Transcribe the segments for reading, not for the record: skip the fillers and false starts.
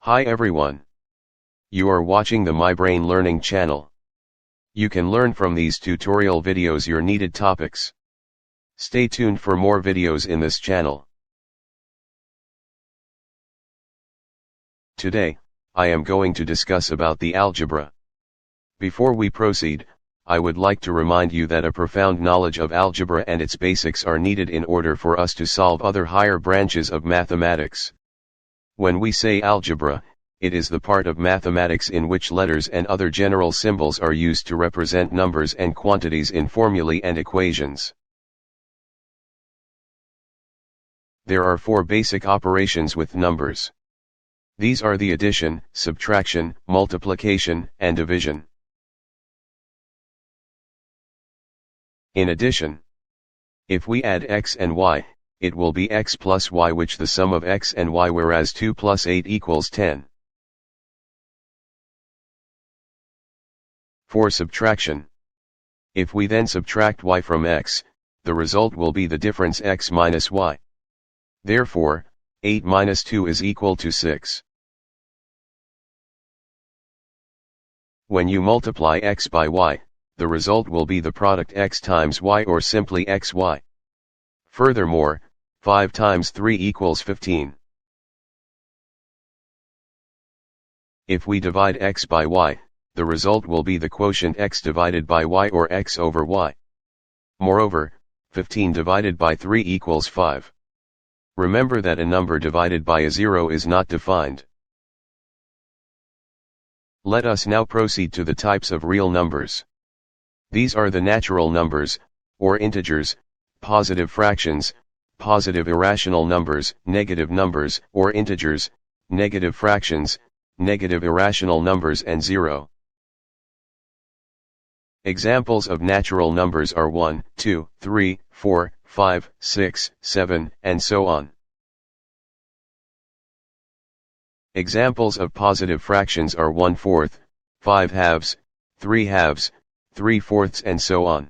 Hi everyone. You are watching the MyBrain Learning channel. You can learn from these tutorial videos your needed topics. Stay tuned for more videos in this channel. Today, I am going to discuss about the algebra. Before we proceed, I would like to remind you that a profound knowledge of algebra and its basics are needed in order for us to solve other higher branches of mathematics. When we say algebra, it is the part of mathematics in which letters and other general symbols are used to represent numbers and quantities in formulae and equations. There are four basic operations with numbers. These are the addition, subtraction, multiplication, and division. In addition, if we add x and y, it will be x plus y, which the sum of x and y, whereas 2 plus 8 equals 10. For subtraction, if we then subtract y from x, the result will be the difference x minus y. Therefore, 8 minus 2 is equal to 6. When you multiply x by y, the result will be the product x times y, or simply xy. Furthermore, 5 times 3 equals 15. If we divide x by y, the result will be the quotient x divided by y, or x over y. Moreover, 15 divided by 3 equals 5. Remember that a number divided by a zero is not defined. Let us now proceed to the types of real numbers. These are the natural numbers, or integers, positive fractions, positive irrational numbers, negative numbers, or integers, negative fractions, negative irrational numbers, and zero. Examples of natural numbers are 1, 2, 3, 4, 5, 6, 7, and so on. Examples of positive fractions are 1/4, 5 halves, 3 halves, 3/4, and so on.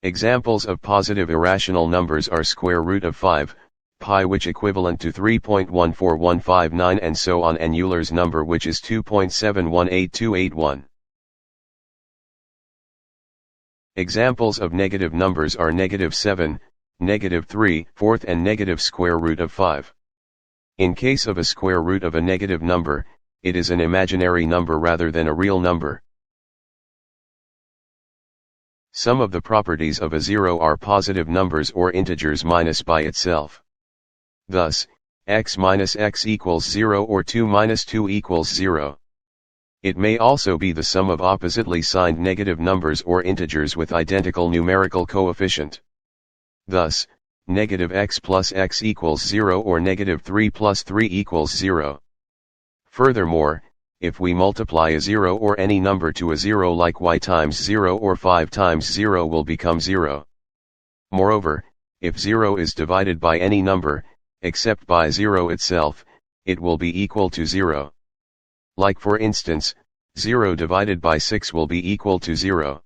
Examples of positive irrational numbers are square root of 5, pi, which equivalent to 3.14159, and so on, and Euler's number, which is 2.7182881. Examples of negative numbers are -7, -3/4, and negative square root of 5. In case of a square root of a negative number, it is an imaginary number rather than a real number. Some of the properties of a zero are positive numbers or integers minus by itself. Thus, x minus x equals 0, or 2 minus 2 equals 0. It may also be the sum of oppositely signed negative numbers or integers with identical numerical coefficient. Thus, negative x plus x equals 0, or -3 plus 3 equals 0. Furthermore, if we multiply a 0 or any number to a 0, like y times 0 or 5 times 0 will become 0. Moreover, if 0 is divided by any number, except by 0 itself, it will be equal to 0. Like for instance, 0 divided by 6 will be equal to 0.